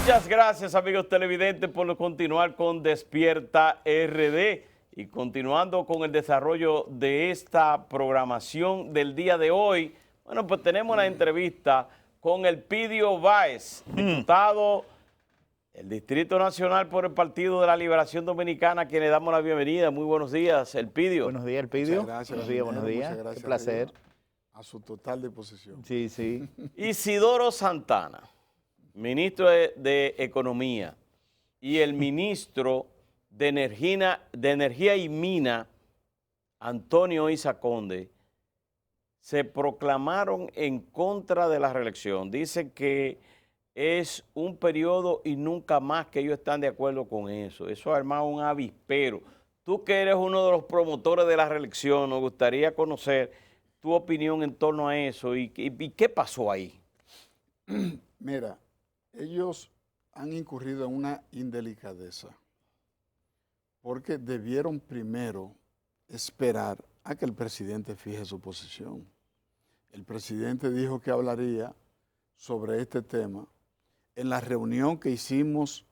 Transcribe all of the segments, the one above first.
Muchas gracias, amigos televidentes, por continuar con Despierta RD y continuando con el desarrollo de esta programación del día de hoy. Bueno, pues tenemos una entrevista con Elpidio Báez, diputado del Distrito Nacional por el Partido de la Liberación Dominicana, a quien le damos la bienvenida. Muy buenos días, Elpidio. Buenos días, Elpidio. Muchas gracias. Buenos días, buenos días. Muchas gracias, Qué placer. a su total disposición. Sí, sí. Isidoro Santana, ministro de Economía, y el ministro de Energía y Mina, Antonio Isa Conde, se proclamaron en contra de la reelección. Dicen que es un periodo y nunca más, que ellos están de acuerdo con eso. Eso ha armado un avispero. Tú que eres uno de los promotores de la reelección, nos gustaría conocer tu opinión en torno a eso y qué pasó ahí. Mira, ellos han incurrido en una indelicadeza porque debieron primero esperar a que el presidente fije su posición. El presidente dijo que hablaría sobre este tema en la reunión que hicimos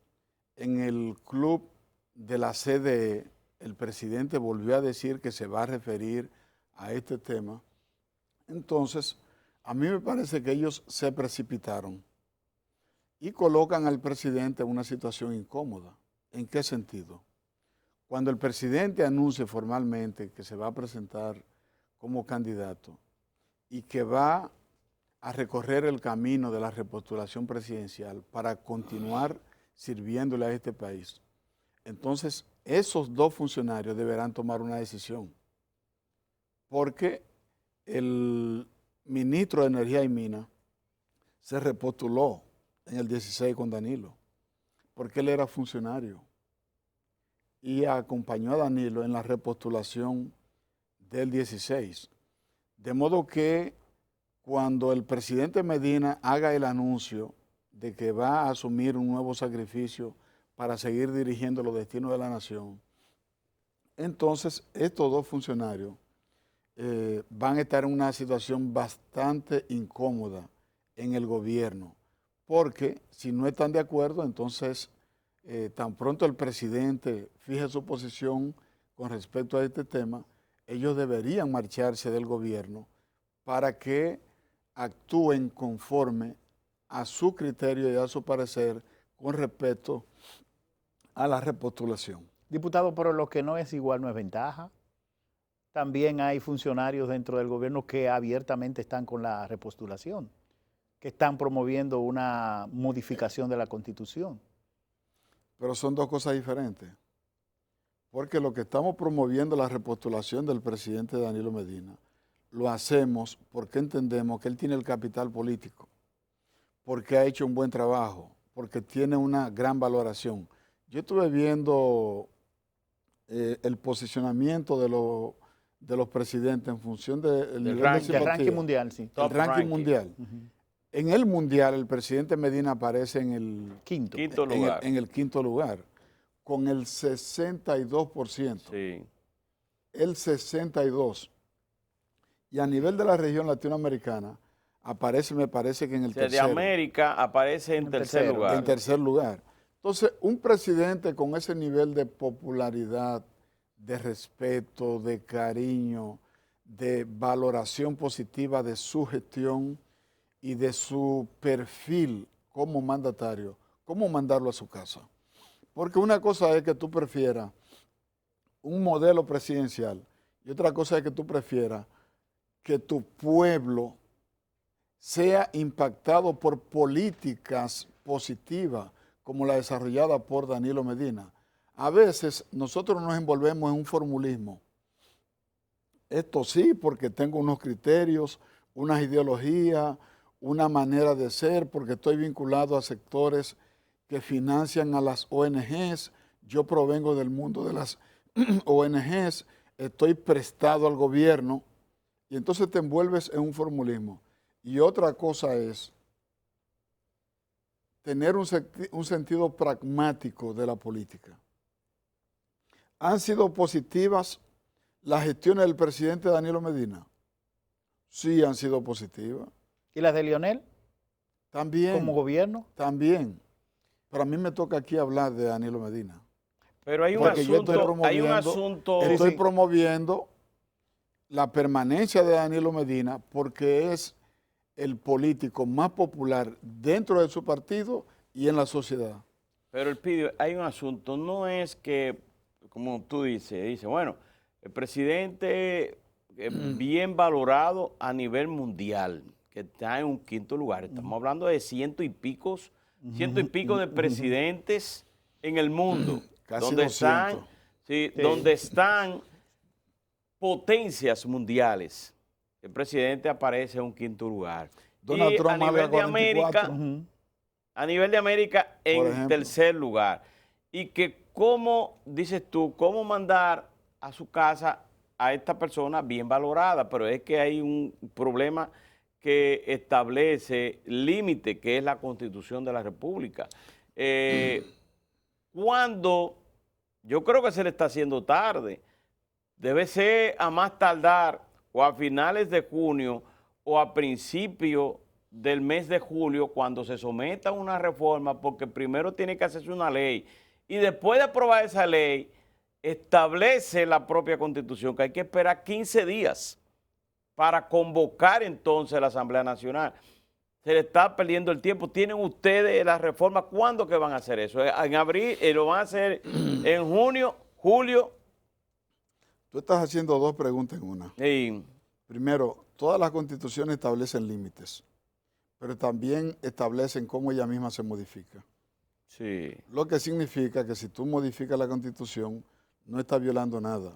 en el club de la CDE. El presidente volvió a decir que se va a referir a este tema. Entonces, a mí me parece que ellos se precipitaron y colocan al presidente en una situación incómoda. ¿En qué sentido? Cuando el presidente anuncie formalmente que se va a presentar como candidato y que va a recorrer el camino de la repostulación presidencial para continuar sirviéndole a este país, entonces esos dos funcionarios deberán tomar una decisión, porque el ministro de Energía y Minas se repostuló en el 16 con Danilo, porque él era funcionario y acompañó a Danilo en la repostulación del 16. De modo que cuando el presidente Medina haga el anuncio de que va a asumir un nuevo sacrificio para seguir dirigiendo los destinos de la nación, entonces estos dos funcionarios van a estar en una situación bastante incómoda en el gobierno, porque si no están de acuerdo, entonces tan pronto el presidente fije su posición con respecto a este tema, ellos deberían marcharse del gobierno para que actúen conforme a su criterio y a su parecer con respecto a la repostulación. Diputado, pero lo que no es igual no es ventaja. También hay funcionarios dentro del gobierno que abiertamente están con la repostulación, que están promoviendo una modificación de la Constitución. Pero son dos cosas diferentes. Porque lo que estamos promoviendo, la repostulación del presidente Danilo Medina, lo hacemos porque entendemos que él tiene el capital político, porque ha hecho un buen trabajo, porque tiene una gran valoración. Yo estuve viendo el posicionamiento de los presidentes en función del ranking mundial, sí. El ranking mundial. En el mundial, el presidente Medina aparece en el quinto lugar. En el quinto lugar, con el 62%. Sí. El 62%. Y a nivel de la región latinoamericana, aparece, me parece que en el tercero. De América aparece en tercer lugar. En tercer lugar. Entonces, un presidente con ese nivel de popularidad, de respeto, de cariño, de valoración positiva de su gestión y de su perfil como mandatario, ¿cómo mandarlo a su casa? Porque una cosa es que tú prefieras un modelo presidencial y otra cosa es que tú prefieras que tu pueblo sea impactado por políticas positivas como la desarrollada por Danilo Medina. A veces nosotros nos envolvemos en un formulismo. Esto sí, porque tengo unos criterios, unas ideologías, una manera de ser, porque estoy vinculado a sectores que financian a las ONGs. Yo provengo del mundo de las ONGs, estoy prestado al gobierno, y entonces te envuelves en un formulismo. Y otra cosa es tener un sentido pragmático de la política. ¿Han sido positivas las gestiones del presidente Danilo Medina? Sí, han sido positivas. ¿Y las de Lionel? También. ¿Como gobierno? También. Pero a mí me toca aquí hablar de Danilo Medina. Pero hay un Porque yo estoy asunto, hay un promoviendo, asunto. estoy Sí. promoviendo la permanencia de Danilo Medina porque es el político más popular dentro de su partido y en la sociedad. Pero Elpidio, hay un asunto, no es que, como tú dices, bueno, el presidente bien valorado a nivel mundial, que está en un quinto lugar. Estamos hablando de ciento y pico de presidentes en el mundo, Casi donde 200. están, sí, donde están potencias mundiales. El presidente aparece en un quinto lugar. Donald Y Trump a nivel de 44. América, a nivel de América Por en ejemplo. tercer lugar. Y que cómo, dices tú, cómo mandar a su casa a esta persona bien valorada, pero es que hay un problema que establece límite, que es la Constitución de la República. Cuando yo creo que se le está haciendo tarde, debe ser a más tardar o a finales de junio o a principios del mes de julio cuando se someta a una reforma, porque primero tiene que hacerse una ley y después de aprobar esa ley establece la propia Constitución que hay que esperar 15 días para convocar entonces a la Asamblea Nacional. Se le está perdiendo el tiempo. ¿Tienen ustedes la reforma? ¿Cuándo que van a hacer eso? ¿En abril? ¿Lo van a hacer en junio, julio? Tú estás haciendo dos preguntas en una. Y Primero, todas las constituciones establecen límites, pero también establecen cómo ella misma se modifica. sí. Lo que significa que si tú modificas la constitución, no estás violando nada.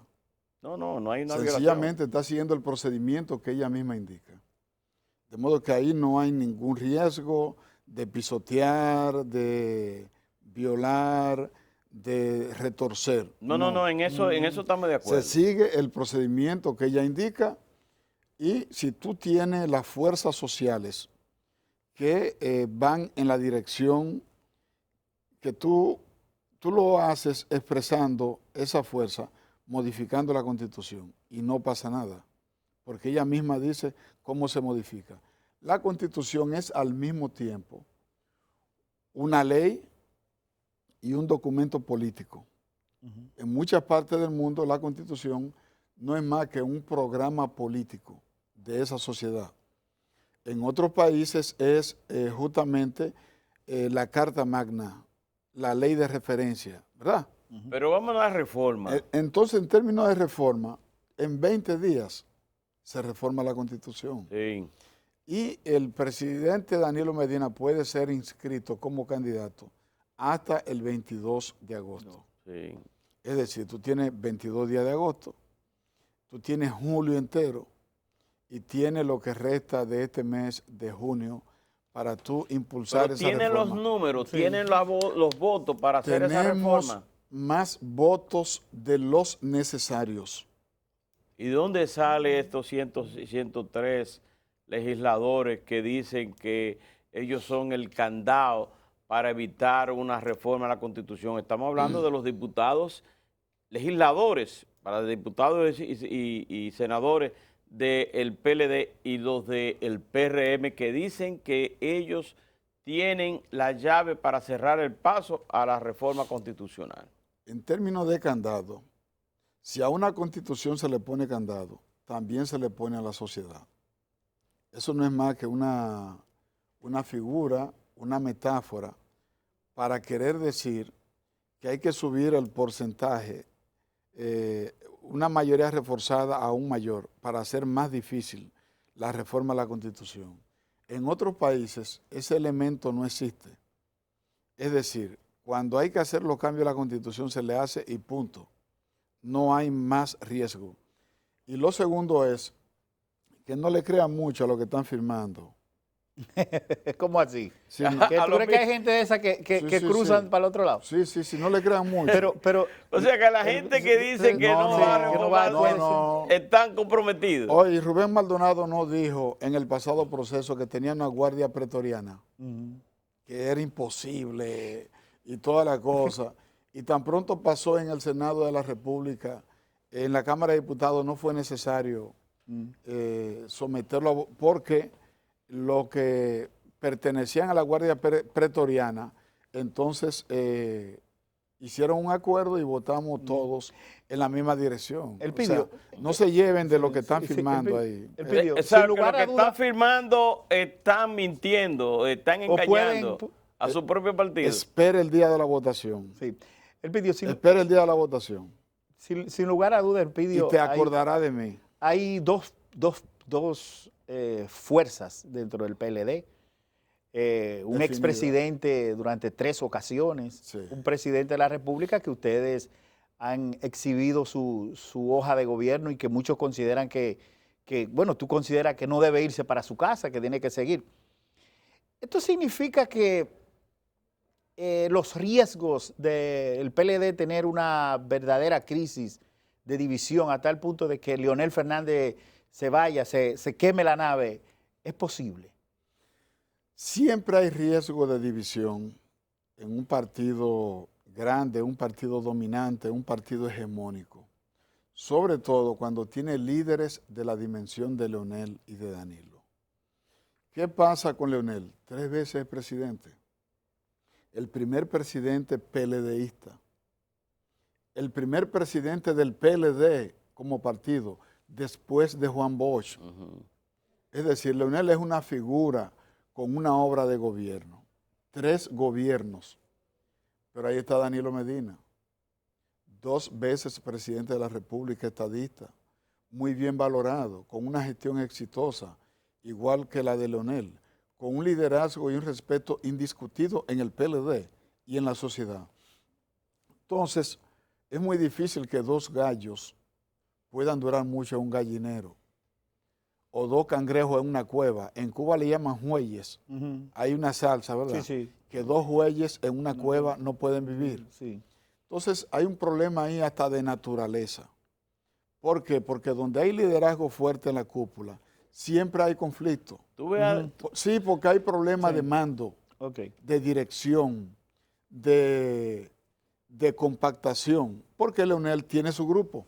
No hay una Sencillamente estás siguiendo el procedimiento que ella misma indica. De modo que ahí no hay ningún riesgo de pisotear, de violar, de retorcer. No, en eso estamos de acuerdo. Se sigue el procedimiento que ella indica y si tú tienes las fuerzas sociales que van en la dirección que tú lo haces expresando esa fuerza, modificando la Constitución y no pasa nada, porque ella misma dice cómo se modifica. La Constitución es al mismo tiempo una ley y un documento político. En muchas partes del mundo la Constitución no es más que un programa político de esa sociedad. En otros países es justamente la Carta Magna, la ley de referencia, ¿verdad? Pero vamos a la reforma. Entonces, en términos de reforma, en 20 días se reforma la Constitución. Sí. Y el presidente Danilo Medina puede ser inscrito como candidato hasta el 22 de agosto. Sí. Es decir, tú tienes 22 días de agosto, tú tienes julio entero y tienes lo que resta de este mes de junio para tú impulsar Pero esa tienen reforma. los números, tienen los votos para hacer esa Tenemos reforma. más votos de los necesarios. ¿Y de dónde sale estos 103 legisladores que dicen que ellos son el candado para evitar una reforma a la Constitución? Estamos hablando de los diputados legisladores, para diputados y senadores del PLD y los del PRM que dicen que ellos tienen la llave para cerrar el paso a la reforma constitucional. En términos de candado, si a una constitución se le pone candado, también se le pone a la sociedad. Eso no es más que una figura, una metáfora para querer decir que hay que subir el porcentaje, una mayoría reforzada a un mayor, para hacer más difícil la reforma a la Constitución. En otros países ese elemento no existe. Es decir, cuando hay que hacer los cambios a la Constitución se le hace y punto. No hay más riesgo. Y lo segundo es que no le crean mucho a lo que están firmando. ¿Cómo así? Sí, ¿Que ¿Tú crees que hay gente de esa que Sí, cruzan sí. para el otro lado? sí, no le crean mucho. Pero O sea que la gente que dice que no va a reformar no. están comprometidos. Oye, Rubén Maldonado nos dijo en el pasado proceso que tenía una guardia pretoriana, que era imposible y toda la cosa. Y tan pronto pasó en el Senado de la República, en la Cámara de Diputados no fue necesario someterlo porque los que pertenecían a la guardia pretoriana entonces hicieron un acuerdo y votamos todos en la misma dirección. Elpidio, O sea, no se lleven de lo que están sí, firmando ahí. Elpidio, sin Exacto, lugar lo que a duda, están firmando están mintiendo, están o pueden, engañando a su propio partido. Espere el día de la votación. sí, Elpidio, Espere el día de la votación. sin lugar a duda, Y Elpidio, te acordará de mí. hay dos fuerzas dentro del PLD. Un Definida. expresidente durante 3 ocasiones, Sí. un presidente de la República que ustedes han exhibido su hoja de gobierno y que muchos consideran bueno, tú consideras que no debe irse para su casa, que tiene que seguir. Esto significa que los riesgos del PLD tener una verdadera crisis de división a tal punto de que Leonel Fernández se vaya, se queme la nave, es posible. Siempre hay riesgo de división en un partido grande, un partido dominante, un partido hegemónico. Sobre todo cuando tiene líderes de la dimensión de Leonel y de Danilo. ¿Qué pasa con Leonel? 3 veces presidente. El primer presidente PLDista. El primer presidente del PLD como partido después de Juan Bosch. Es decir, Leonel es una figura con una obra de gobierno. 3 gobiernos. Pero ahí está Danilo Medina. 2 veces presidente de la República, estadista. Muy bien valorado, con una gestión exitosa, igual que la de Leonel, con un liderazgo y un respeto indiscutido en el PLD y en la sociedad. Entonces, es muy difícil que 2 gallos puedan durar mucho en un gallinero. O 2 cangrejos en una cueva. En Cuba le llaman jueyes. Hay una salsa, ¿verdad? Sí. Que 2 jueyes en una cueva no pueden vivir. Sí. Entonces hay un problema ahí hasta de naturaleza. ¿Por qué? Porque donde hay liderazgo fuerte en la cúpula, siempre hay conflicto. Tú veas, Sí, porque hay problemas de mando, de dirección, de compactación. Porque Leonel tiene su grupo.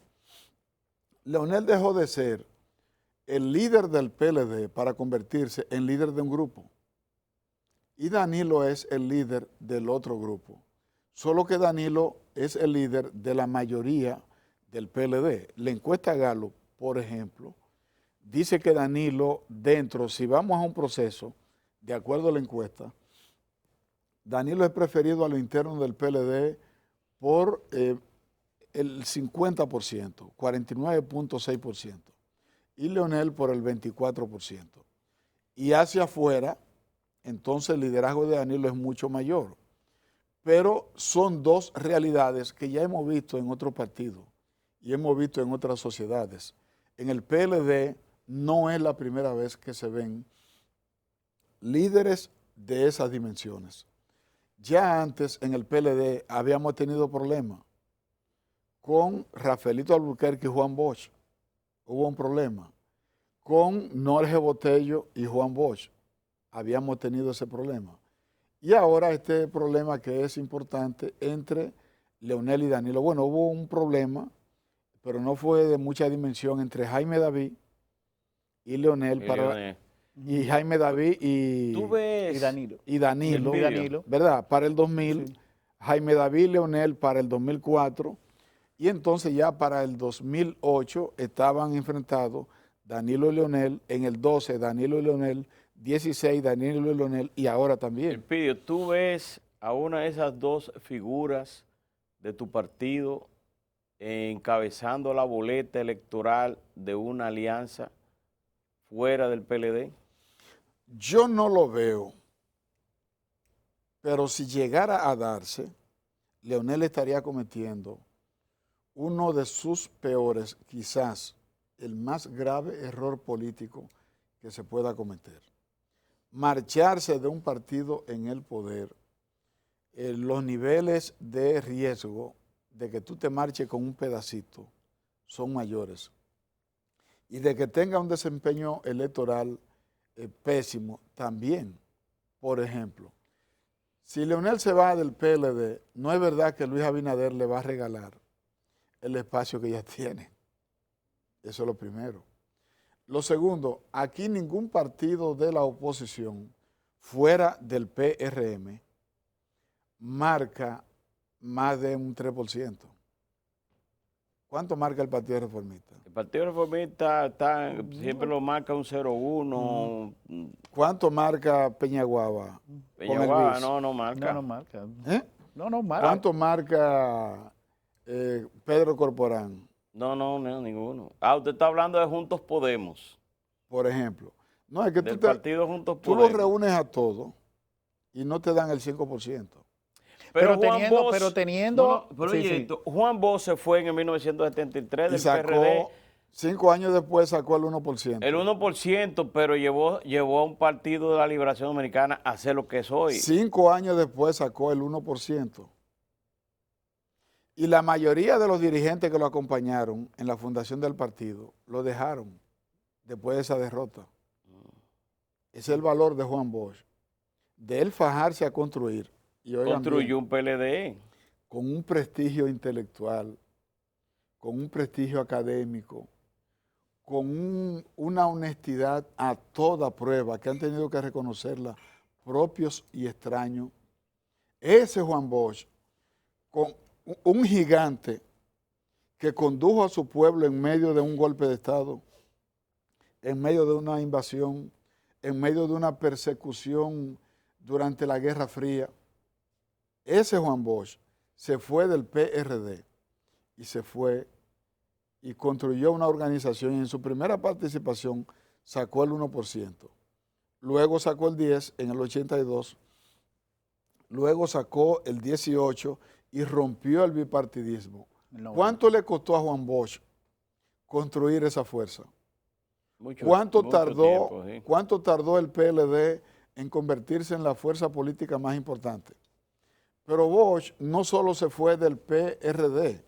Leonel dejó de ser el líder del PLD para convertirse en líder de un grupo. Y Danilo es el líder del otro grupo. Solo que Danilo es el líder de la mayoría del PLD. La encuesta Gallup, por ejemplo, dice que Danilo dentro, si vamos a un proceso, de acuerdo a la encuesta, Danilo es preferido a lo interno del PLD por el 50%, 49.6%. Y Leonel por el 24%. Y hacia afuera, entonces el liderazgo de Danilo es mucho mayor. Pero son 2 realidades que ya hemos visto en otros partidos y hemos visto en otras sociedades. En el PLD no es la primera vez que se ven líderes de esas dimensiones. Ya antes en el PLD habíamos tenido problemas con Rafaelito Albuquerque y Juan Bosch. Hubo un problema. Con Norge Botello y Juan Bosch. Habíamos tenido ese problema. Y ahora este problema que es importante entre Leonel y Danilo. Bueno, hubo un problema, pero no fue de mucha dimensión, entre Jaime David y Leonel. Y Jaime David y Danilo, ¿verdad? Para el 2000, sí. Jaime David y Leonel para el 2004. Y entonces ya para el 2008 estaban enfrentados Danilo y Leonel, en el 12 Danilo y Leonel, 16 Danilo y Leonel y ahora también. Elpidio, ¿tú ves a una de esas 2 figuras de tu partido encabezando la boleta electoral de una alianza fuera del PLD? Yo no lo veo, pero si llegara a darse, Leonel estaría cometiendo uno de sus peores, quizás el más grave error político que se pueda cometer. Marcharse de un partido en el poder, los niveles de riesgo de que tú te marches con un pedacito son mayores. Y de que tenga un desempeño electoral pésimo también. Por ejemplo, si Leonel se va del PLD, no es verdad que Luis Abinader le va a regalar el espacio que ya tiene. Eso es lo primero. Lo segundo, aquí ningún partido de la oposición fuera del PRM marca más de un 3%. ¿Cuánto marca el Partido Reformista? El Partido Reformista siempre lo marca un 0,1. ¿Cuánto marca Peñaguaba? Peñaguaba, BIS? no marca. No marca. ¿Eh? No marca. ¿Cuánto marca Pedro Corporán? No, ninguno. Usted está hablando de Juntos Podemos. Por ejemplo. No, es que Del partido Juntos tú Podemos. los reúnes a todos y no te dan el 5%. Pero Juan teniendo... Pero sí, oye, sí. Juan Bosch se fue en el 1973 Y del sacó, PRD. 5 años después sacó el 1%. El 1%, pero llevó a un partido de la Liberación Dominicana a ser lo que es hoy. 5 años después sacó el 1%. Y la mayoría de los dirigentes que lo acompañaron en la fundación del partido lo dejaron después de esa derrota. Ese es el valor de Juan Bosch. De él fajarse a construir. Y Construyó un PLD. Con un prestigio intelectual, con un prestigio académico, con una honestidad a toda prueba que han tenido que reconocerla propios y extraños. Ese Juan Bosch, con un gigante que condujo a su pueblo en medio de un golpe de Estado, en medio de una invasión, en medio de una persecución durante la Guerra Fría. Ese Juan Bosch se fue del PRD y se fue y construyó una organización y en su primera participación sacó el 1%. Luego sacó el 10% en el 82, luego sacó el 18% y rompió el bipartidismo. ¿Cuánto le costó a Juan Bosch construir esa fuerza? ¿Cuánto tardó el PLD en convertirse en la fuerza política más importante? Pero Bosch no solo se fue del PRD,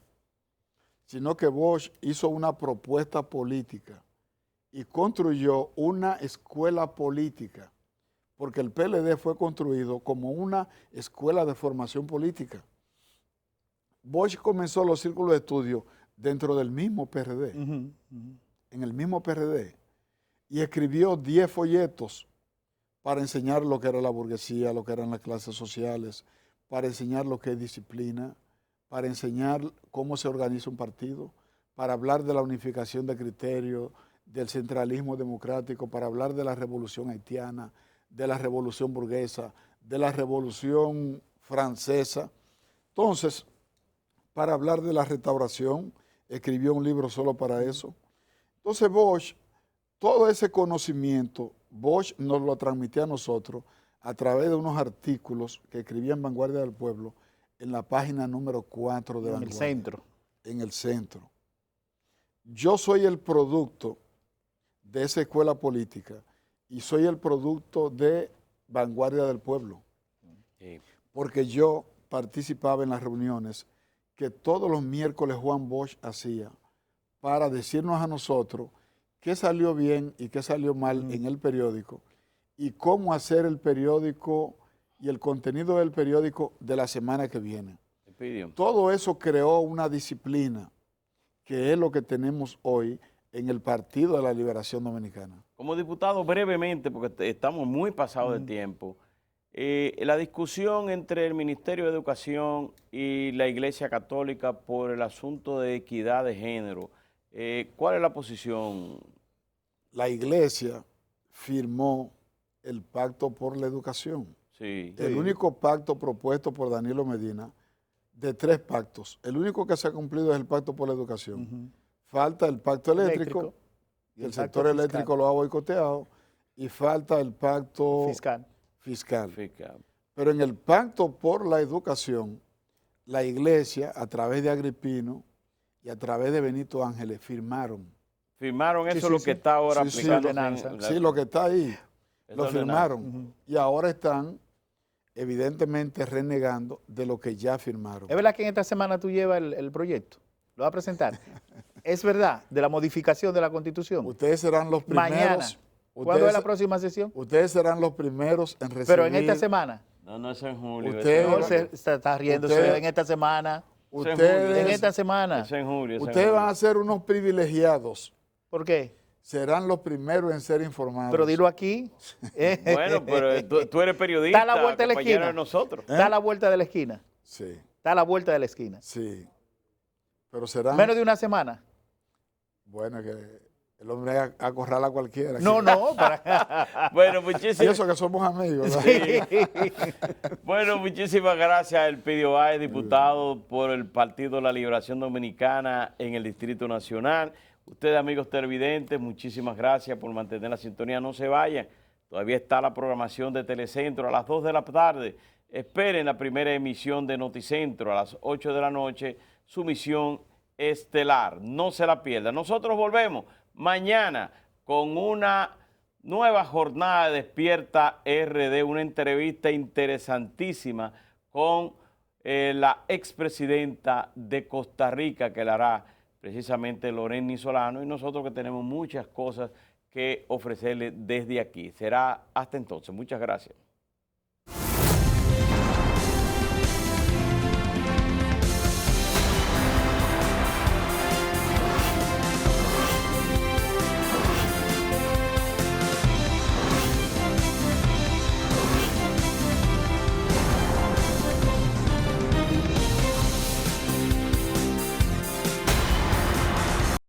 sino que Bosch hizo una propuesta política y construyó una escuela política, porque el PLD fue construido como una escuela de formación política. Bosch comenzó los círculos de estudio dentro del mismo PRD, en el mismo PRD, y escribió 10 folletos para enseñar lo que era la burguesía, lo que eran las clases sociales, para enseñar lo que es disciplina, para enseñar cómo se organiza un partido, para hablar de la unificación de criterios, del centralismo democrático, para hablar de la revolución haitiana, de la revolución burguesa, de la revolución francesa. Entonces, para hablar de la restauración, escribió un libro solo para eso. Entonces Bosch, todo ese conocimiento, Bosch nos lo transmitía a nosotros a través de unos artículos que escribía en Vanguardia del Pueblo, en la página número 4 de Vanguardia. En el centro. En el centro. Yo soy el producto de esa escuela política y soy el producto de Vanguardia del Pueblo. Sí. Porque yo participaba en las reuniones que todos los miércoles Juan Bosch hacía para decirnos a nosotros qué salió bien y qué salió mal en el periódico y cómo hacer el periódico y el contenido del periódico de la semana que viene. Todo eso creó una disciplina que es lo que tenemos hoy en el Partido de la Liberación Dominicana. Como diputado, brevemente, porque estamos muy pasados de tiempo, la discusión entre el Ministerio de Educación y la Iglesia Católica por el asunto de equidad de género, ¿cuál es la posición? La Iglesia firmó el Pacto por la Educación. Sí. El único pacto propuesto por Danilo Medina, de 3 pactos. El único que se ha cumplido es el Pacto por la Educación. Falta el Pacto Eléctrico, y el sector eléctrico lo ha boicoteado, y falta el Pacto Fiscal. Pero en el Pacto por la Educación, la Iglesia, a través de Agripino y a través de Benito Ángeles, firmaron. Firmaron eso, lo que está ahora aplicando. Sí, lo que está ahí. Lo firmaron. Y ahora están, evidentemente, renegando de lo que ya firmaron. ¿Es verdad que en esta semana tú llevas el proyecto? ¿Lo vas a presentar? ¿Es verdad? De la modificación de la Constitución. Ustedes serán los primeros. Mañana. ¿Cuándo es la próxima sesión? Ustedes serán los primeros en recibir. Pero en esta semana. No es en julio. No, se está riéndose en esta semana. Ustedes, en esta semana. Es en julio. Ustedes van a ser unos privilegiados. ¿Por qué? serán los primeros en ser informados. Pero dilo aquí. Bueno, pero tú eres periodista, Está a la vuelta de la compañero esquina. de nosotros. Está a la vuelta de la esquina. Sí, Está a la vuelta de la esquina. sí. Pero serán... Menos de una semana. Bueno, que el hombre acorrala a cualquiera. No, no. Para... Bueno, Y muchísimas eso que somos amigos. ¿no? Sí. Bueno, muchísimas gracias, Elpidio Báez, diputado por el Partido de la Liberación Dominicana en el Distrito Nacional. Ustedes, amigos televidentes, muchísimas gracias por mantener la sintonía. No se vayan, todavía está la programación de Telecentro a las 2 de la tarde. Esperen la primera emisión de Noticentro a las 8 de la noche, su misión estelar. No se la pierdan. Nosotros volvemos mañana con una nueva jornada de Despierta RD, una entrevista interesantísima con la expresidenta de Costa Rica, que la hará precisamente Loreni Solano, y nosotros que tenemos muchas cosas que ofrecerle desde aquí. Será hasta entonces. Muchas gracias.